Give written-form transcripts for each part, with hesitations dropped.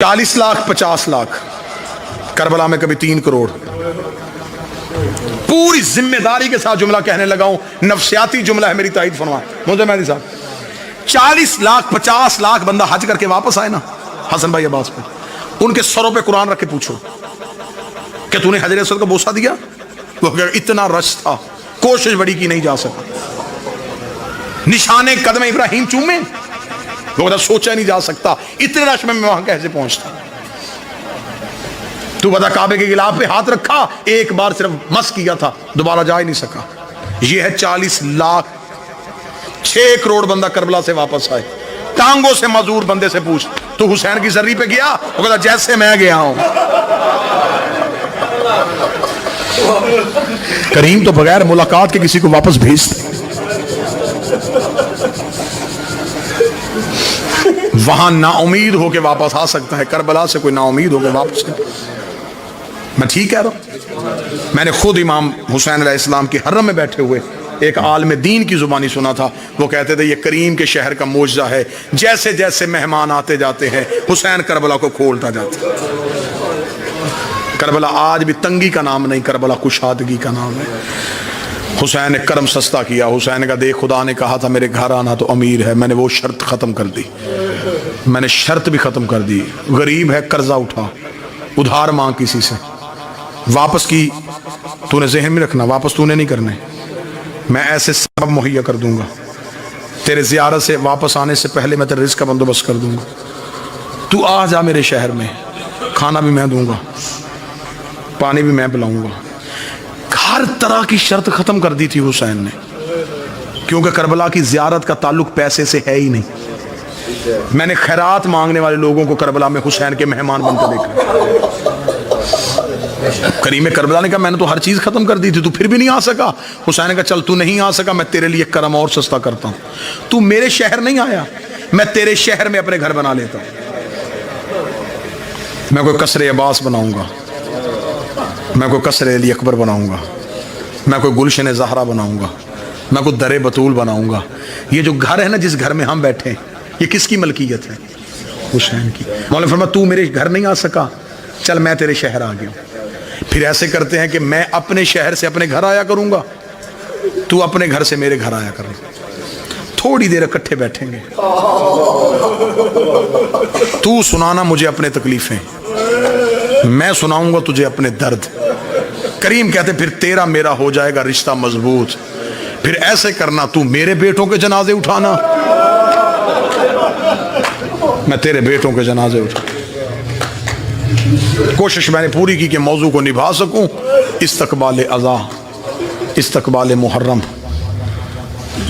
40 lakh 50 lakh, Karbala में कभी 3 करोड़। पूरी जिम्मेदारी के साथ जुमला कहने लगा हूं, नफसियाती जुमला है, मेरी ताईद फरमाए मुझे मेहदी साहब। 40 लाख 50 लाख बंदा हज करके वापस आए ना हसन भाई अब्बास पे, उनके सरों पे कुरान रख के पूछो कि तूने हजर असद को बोसा दिया? वो कहा इतना रश था, कोशिश बड़ी की, नहीं जा सका। निशाने कदम इब्राहिम चूमे, वो सोचा नहीं जा सकता, इतने रश में मैं वहां कैसे पहुंचता। तू बता, काबे के गिलाफ पे हाथ रखा, एक बार सिर्फ मस किया था, दोबारा जा ही नहीं सका। ये है 40 लाख 6 करोड़ बंदा करबला से वापस आए। टांगों से मजदूर बंदे से पूछ, तू हुसैन की जर्री पे गया? वो कहता जैसे मैं गया हूं। करीम तो बगैर मुलाकात के किसी को वापस भेजते। वहां नाउमीद होके वापस आ सकता है, करबला से कोई नाउमीद होके वापस नहीं। मैं ठीक कह रहा हूं? मैंने खुद इमाम हुसैन अलैहिस्सलाम के हर्रम में बैठे हुए एक आलिम दीन की जुबानी सुना था। वो कहते थे ये करीम के शहर का मोजज़ा है, जैसे जैसे मेहमान आते जाते हैं हुसैन करबला को खोलता जाता है। करबला आज भी तंगी का नाम नहीं, करबला कुशादगी का नाम है। हुसैन ने करम सस्ता किया। हुसैन का देख, खुदा ने कहा था मेरे घर आना तो अमीर है, मैंने वो शर्त ख़त्म कर दी, मैंने शर्त भी ख़त्म कर दी। गरीब है, कर्जा उठा, उधार मांग किसी से, वापस की तूने जहन में रखना, वापस तूने नहीं करने, मैं ऐसे सबब मुहैया कर दूंगा। तेरे ज़ियारत से वापस आने से पहले मैं तेरे रिज़्क़ का बंदोबस्त कर दूंगा। तू आ जा मेरे शहर में, खाना भी मैं दूंगा, पानी भी मैं पिलाऊंगा। हर तरह की शर्त ख़त्म कर दी थी हुसैन ने, क्योंकि करबला की ज़ियारत का ताल्लुक पैसे से है ही नहीं। मैंने खैरात मांगने वाले लोगों को करबला में हुसैन के मेहमान बनकर देखा। करीम करबला ने कहा मैंने तो हर चीज़ ख़त्म कर दी थी, तू फिर भी नहीं आ सका। हुसैन ने कहा चल तू नहीं आ सका, मैं तेरे लिए करम और सस्ता करता हूँ। तू मेरे शहर नहीं आया, मैं तेरे शहर में अपने घर बना लेता हूँ। मैं कोई कसरे अब्बास बनाऊंगा, मैं कोई कसरे अली अकबर बनाऊंगा, मैं कोई गुलशन ज़हरा बनाऊंगा, मैं कोई दरे बतूल बनाऊंगा। ये जो घर है ना, जिस घर में हम बैठे, ये किसकी मलकियत है? हुसैन की। मौलाना फरमाया तू मेरे घर नहीं आ सका, चल मैं तेरे शहर आ गया। फिर ऐसे करते हैं कि मैं अपने शहर से अपने घर आया करूंगा, तू अपने घर से मेरे घर आया कर, थोड़ी देर इकट्ठे बैठेंगे, तू सुनाना मुझे अपने तकलीफें, मैं सुनाऊंगा तुझे अपने दर्द। करीम कहते फिर तेरा मेरा हो जाएगा रिश्ता मजबूत। फिर ऐसे करना, तू मेरे बेटों के जनाजे उठाना, मैं तेरे बेटों के जनाजे उठा। कोशिश मैंने पूरी की कि मौजू को निभा सकूं। इस्तकबाल अज़ा, इस्तकबाल मुहर्रम।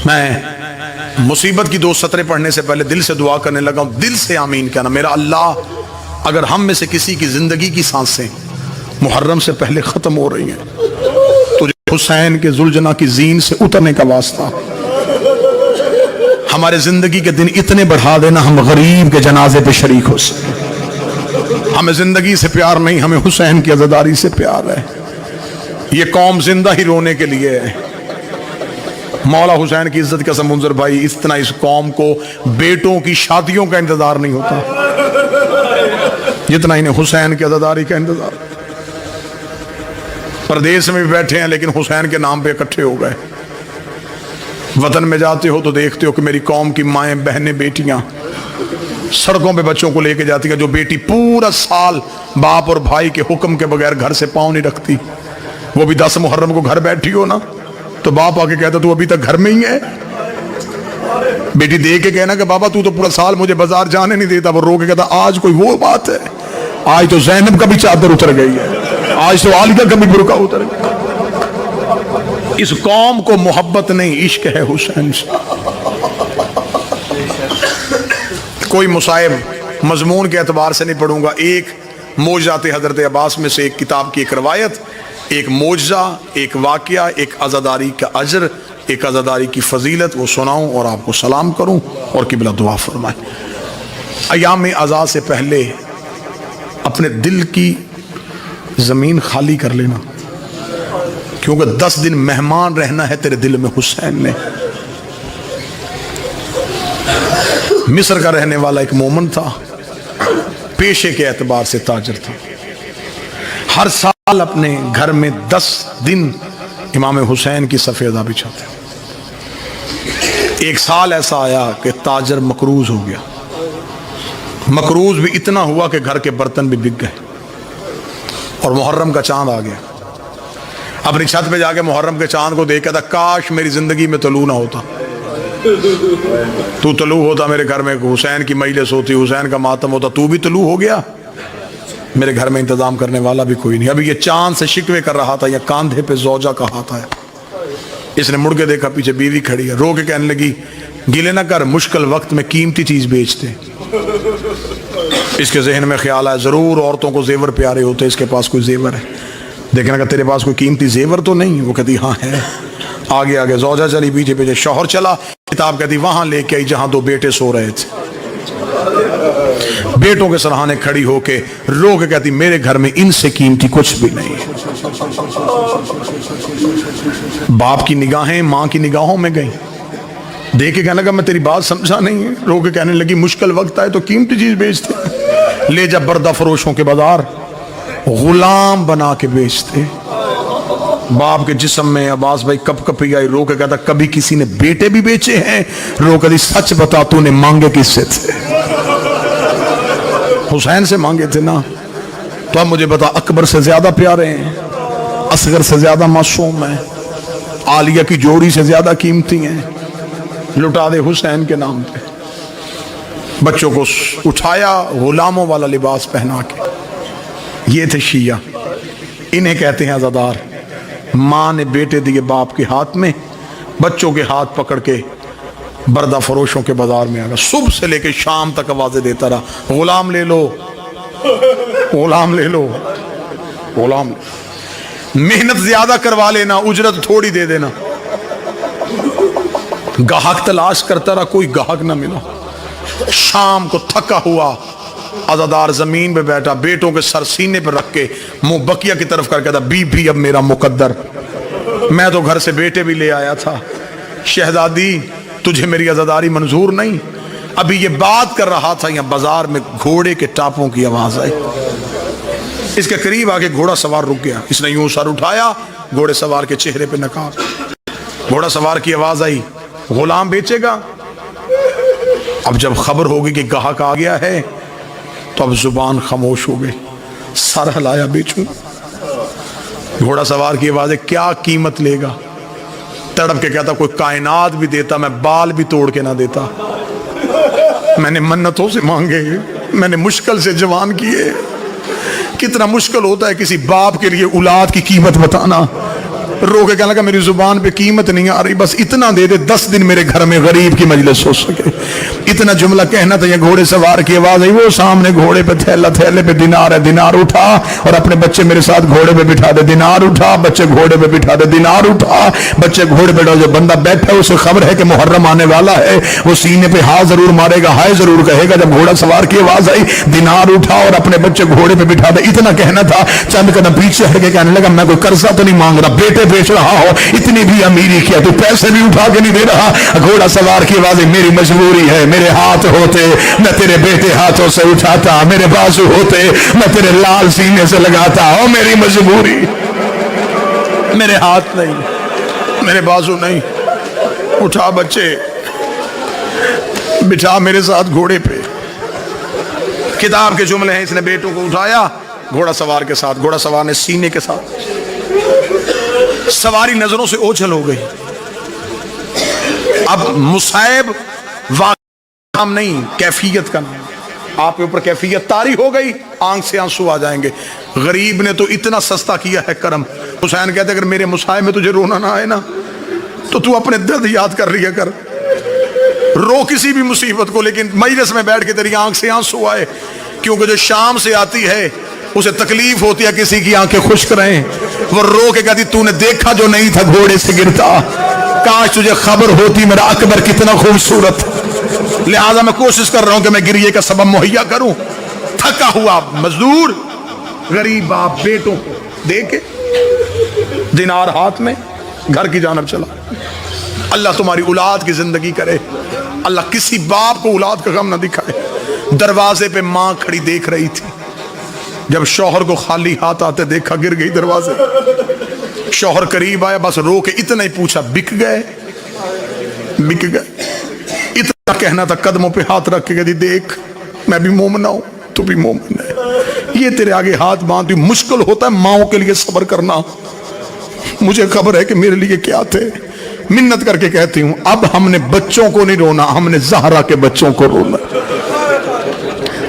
मैं मुसीबत की 2 सतरें पढ़ने से पहले दिल से दुआ करने लगा हूं, दिल से आमीन कहना, मेरा अल्लाह अगर हम में से किसी की जिंदगी की सांसें मुहर्रम से पहले खत्म हो रही हैं, तुझे हुसैन के जुलजना की जीन से उतरने का वास्ता, हमारे जिंदगी के दिन इतने बढ़ा देना हम गरीब के जनाजे पे शरीक हो सके। हमें जिंदगी से प्यार नहीं, हमें हुसैन की अज़ादारी से प्यार है। ये कौम जिंदा ही रोने के लिए है। मौला हुसैन की इज्जत कसम मुंजर भाई, इतना इस कौम को बेटों की शादियों का इंतजार नहीं होता जितना इन्हें हुसैन की अज़ादारी का इंतजार। परदेश में भी बैठे हैं लेकिन हुसैन के नाम पे इकट्ठे हो गए। वतन में जाते हो तो देखते हो कि मेरी कौम की माएँ बहनें बेटियां सड़कों पे बच्चों को लेके जाती है। जो बेटी पूरा साल बाप और भाई के हुक्म के बगैर घर से पाँव नहीं रखती, वो भी 10 मुहर्रम को घर बैठी हो ना तो बाप आके कहता तू अभी तक घर में ही है। बेटी दे के कहना कि बाबा तू तो पूरा साल मुझे बाजार जाने नहीं देता, वो रो के कहता आज कोई वो बात है, आज तो ज़ैनब का भी चादर उतर गई है, आज तो आलिया का भी बुर्का उतर गया। इस कौम को मोहब्बत नहीं, इश्क है हुसैन से। कोई मुसाइब मजमून के एतबार से नहीं पढ़ूंगा, एक मोजात हज़रत अब्बास में से एक किताब की एक रवायत, एक मोजा, एक वाक़या, एक अज़ादारी का अजर, एक अज़ादारी की फजीलत, वो सुनाऊं और आपको सलाम करूं और किबला दुआ फरमाए। अयाम अज़ा से पहले अपने दिल की ज़मीन खाली कर लेना, क्योंकि 10 दिन मेहमान रहना है तेरे दिल में हुसैन ने। मिस्र का रहने वाला एक मोमन था, پیشے کے اعتبار سے تاجر تھا. ہر سال اپنے گھر میں 10 دن امام حسین کی صف ادا بچھاتے. ایک سال ایسا آیا کہ تاجر مقروض ہو گیا. مقروض بھی اتنا ہوا کہ گھر کے برتن بھی بک گئے. اور محرم کا چاند آ گیا. اپنی چھت پہ جا کے محرم کے چاند کو دیکھ کے تھا کاش میری زندگی میں طلوع نہ ہوتا. تو طلوع ہوتا میرے گھر میں, حسین کی مجلس ہوتی, حسین کا ماتم ہوتا, تو بھی طلوع ہو گیا. میرے گھر میں انتظام کرنے والا بھی کوئی نہیں. ابھی یہ چاند سے شکوے کر رہا تھا, یا کاندھے پہ زوجہ کا ہاتھ آیا. اس نے مڑ کے دیکھا پیچھے بیوی کھڑی ہے. رو کے کہنے لگی گلے نہ کر, مشکل وقت میں قیمتی چیز بیچتے. اس کے ذہن میں خیال آیا ضرور عورتوں کو زیور پیارے ہوتے, اس کے پاس کوئی زیور ہے. دیکھنا کہ تیرے پاس کوئی قیمتی زیور تو نہیں. وہ کہتی ہاں ہے. آگے آگے زوجہ چلی, پیچھے پیچھے شوہر چلا. کتاب کہتی وہاں لے کے آئی جہاں 2 بیٹے سو رہے تھے. بیٹوں کے سرہانے کھڑی ہو کے رو کے کہتی میرے گھر میں ان سے قیمتی کچھ بھی نہیں ہے. باپ کی نگاہیں ماں کی نگاہوں میں گئیں. دیکھ کے کہنے لگا میں تیری بات سمجھا نہیں ہے. رو کے کہنے لگی مشکل وقت آئے تو قیمتی چیز بیچتے, لے جا بردہ فروشوں کے بازار, غلام بنا کے بیچتے. باپ کے جسم میں عباس بھائی کپ کپی آئی. رو کے کہتا کبھی کسی نے بیٹے بھی بیچے ہیں؟ رو کہتی سچ بتا تو نے مانگے کس سے تھے؟ حسین سے مانگے تھے نا. تو اب مجھے بتا اکبر سے زیادہ پیارے ہیں, اصغر سے زیادہ معصوم ہیں, عالیہ کی جوڑی سے زیادہ قیمتی ہیں, لٹا دے حسین کے نام پہ. بچوں کو اٹھایا, غلاموں والا لباس پہنا کے. یہ تھے شیعہ, انہیں کہتے ہیں عزادار. ماں نے بیٹے دیے باپ کے ہاتھ میں, بچوں کے ہاتھ پکڑ کے بردہ فروشوں کے بازار میں آگا. صبح سے لے کے شام تک آوازیں دیتا رہا غلام لے لو, غلام لے لو, غلام. محنت زیادہ کروا لینا, اجرت تھوڑی دے دینا. گاہک تلاش کرتا رہا, کوئی گاہک نہ ملا. شام کو تھکا ہوا عزادار زمین پہ بیٹھا, بیٹوں کے سر سینے پہ رکھ کے منہ بقیہ کی طرف کر کے تھا بی بھی اب میرا مقدر, میں تو گھر سے بیٹے بھی لے آیا تھا. شہزادی تجھے میری عزاداری منظور نہیں. ابھی یہ بات کر رہا تھا, یا بازار میں گھوڑے کے ٹاپوں کی آواز آئی. اس کے قریب آگے گھوڑا سوار رک گیا. اس نے یوں سر اٹھایا, گھوڑے سوار کے چہرے پہ نقاب. گھوڑا سوار کی آواز آئی غلام بیچے گا؟ اب جب خبر ہوگی کہ گاہک آ گیا ہے تو اب زبان خاموش ہو گئی. سر ہلایا بیچوں. گھوڑا سوار کی آواز ہے کیا قیمت لے گا؟ تڑپ کے کہتا کوئی کائنات بھی دیتا میں بال بھی توڑ کے نہ دیتا. میں نے منتوں سے مانگے, میں نے مشکل سے جوان کیے. کتنا مشکل ہوتا ہے کسی باپ کے لیے اولاد کی قیمت بتانا. رو کے کہنے لگا میری زبان پہ قیمت نہیں آ رہی, بس اتنا دے دے 10 دن میرے گھر میں غریب کی مجلس ہو سکے. اتنا جملہ کہنا تھا. یہ گھوڑے سوار کی آواز ہے, وہ سامنے گھوڑے پہ تھیلے پہ دینار ہے, دینار اٹھا اور اپنے بچے میرے ساتھ گھوڑے پہ بٹھا دے. دینار اٹھا, بچے گھوڑے پہ بٹھا دے. دینار اٹھا, بچے گھوڑے پہ. جو بندہ بیٹھا ہے اسے خبر ہے کہ محرم آنے والا ہے, وہ سینے پہ ہاتھ ضرور مارے گا, ہائے ضرور کہے گا. جب گھوڑا سوار کی آواز آئی دینار اٹھا اور اپنے بچے گھوڑے پہ بٹھا دے, اتنا کہنا تھا. چند قدم پیچھے ہٹ کے کہنے لگا میں کوئی قرضہ تو نہیں مانگ رہا, بیٹے بیچ رہا ہو, اتنی بھی امیری کیا تو پیسے بھی اٹھا کے نہیں دے رہا. گھوڑا سوار کی آواز میری مجبوری ہے, میرے ہاتھ ہوتے میں تیرے بیٹے ہاتھوں سے اٹھاتا, میرے بازو ہوتے میں تیرے لال سینے سے لگاتا. او میری مجبوری, میرے ہاتھ نہیں, میرے بازو نہیں. اٹھا بچے, بٹھا میرے ساتھ گھوڑے پہ. کتاب کے جملے ہیں, اس نے بیٹوں کو اٹھایا گھوڑا سوار کے ساتھ. گھوڑا سوار نے سینے کے ساتھ. سواری نظروں سے اوجھل ہو گئی. اب مصائب واقع نہیں, کیفیت کا نام. آپ کے اوپر کیفیت طاری ہو گئی, آنکھ سے آنسو آ جائیں گے. غریب نے تو اتنا سستا کیا ہے کرم. حسین کہتے اگر میرے مصائب میں تجھے رونا نہ آئے نا تو اپنے درد یاد کر لیا کر. رو کسی بھی مصیبت کو, لیکن مجلس میں بیٹھ کے تیری آنکھ سے آنسو آئے, کیونکہ جو شام سے آتی ہے اسے تکلیف ہوتی ہے کسی کی آنکھیں خشک رہیں. وہ رو کے کہتی تو نے دیکھا جو نہیں تھا گھوڑے سے گرتا, کاش تجھے خبر ہوتی میرا اکبر کتنا خوبصورت. لہذا میں کوشش کر رہا ہوں کہ میں گریے کا سبب مہیا کروں. تھکا ہوا مزدور غریب باپ بیٹوں کو دے کے دینار ہاتھ میں گھر کی جانب چلا. اللہ تمہاری اولاد کی زندگی کرے, اللہ کسی باپ کو اولاد کا غم نہ دکھائے. दरवाजे पे माँ खड़ी देख रही थी, जब शौहर को खाली हाथ आते देखा गिर गई दरवाजे। शौहर करीब आया, बस रो के इतना ही पूछा, बिक गए? बिक गए इतना कहना था, कदमों पे हाथ रख के कहती देख मैं भी मोमना हूं, तू भी मोमिन है, ये तेरे आगे हाथ बांधती। मुश्किल होता है माओ के लिए सब्र करना, मुझे खबर है कि मेरे लिए क्या थे। मिन्नत करके कहती हूं, अब हमने बच्चों को नहीं रोना, हमने ज़हरा के बच्चों को रोना।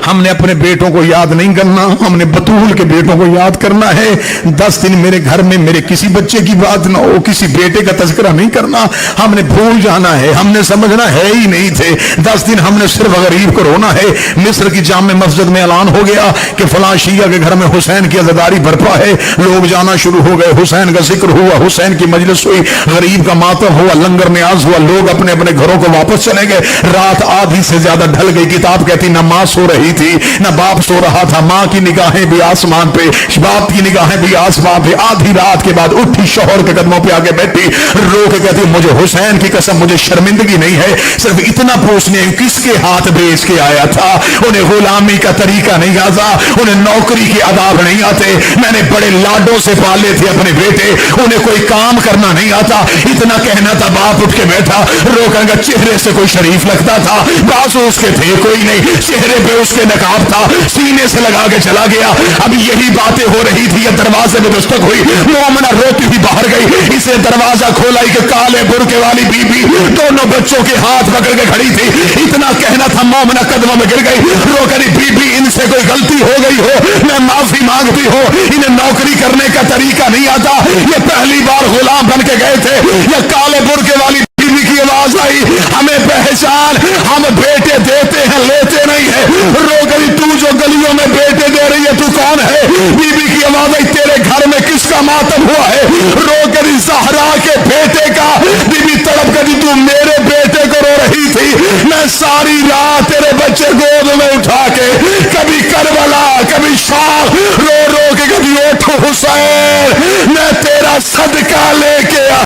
हमने अपने बेटों को याद नहीं करना, हमने बतूल के बेटों को याद करना है। 10 दिन मेरे घर में मेरे किसी बच्चे की बात ना हो, किसी बेटे का तज़किरा नहीं करना, हमने भूल जाना है, हमने समझना है ही नहीं थे। 10 दिन हमने सिर्फ गरीब को रोना है। मिस्र की जामे मस्जिद में ऐलान हो गया कि फलां शिया के घर में हुसैन की अज़ादारी बरपा है। लोग जाना शुरू हो गए, हुसैन का जिक्र हुआ, हुसैन की मजलिस हुई, गरीब का मातम हुआ, लंगर न्याज हुआ, लोग अपने अपने घरों को वापस चले गए। रात आधी से ज्यादा ढल गई। किताब कहती न माँ सो रही थी न बाप सो रहा था, माँ की निगाहें भी आसमान पे, बाप की निगाहें भी आसमान पे। आधी रात के बाद उठी, शौहर के कदमों पे आके बैठी, रो के कहती मुझे हुसैन की कसम मुझे शर्मिंदगी नहीं है, सिर्फ इतना पूछने किसके हाथ बेच के आया था। उन्हें गुलामी का तरीका नहीं आता, उन्हें नौकरी के आदाब नहीं आते, मैंने बड़े लाडों से पाले थे अपने बेटे, उन्हें कोई काम करना नहीं आता। इतना कहना था, बाप उठ के बैठा, रो कर चेहरे से कोई शरीफ लगता था, बाजू उसके थे कोई नहीं, चेहरे पे उसके नकाब था, सीने से लगा के चला गया। अब यही बातें हो रही थी, ये दरवाजे में दस्तक हुई, मोमना रोती हुई बाहर गई। इसे दरवाजा खोला कि काले बुरके वाली बीबी दोनों बच्चों के हाथ पकड़ के खड़ी थी। इतना कहना था, मोमना कदमों में गिर गई, रो कर बीबी इनसे कोई गलती हो गई हो, मैं माफी मांगती हूँ, इन्हें नौकरी करने का तरीका नहीं आता, ये पहली बार गुलाम बन के गए थे। ये काले बुरके वाली बीबी की आवाज आई, हमें पहचान, हम बेटे देते हैं लेते नहीं है। रो गई, तू जो गलियों में बेटे दे रही है तू कौन है? बीबी की आवाज आई, तेरे घर में किसका मातम हुआ है? रो गई, ज़हरा के बेटे का। बीबी तड़प गई, तू मेरे बेटे को रो रही थी, मैं सारी रात तेरे बच्चे गोद में उठा के कभी करबला कभी शाह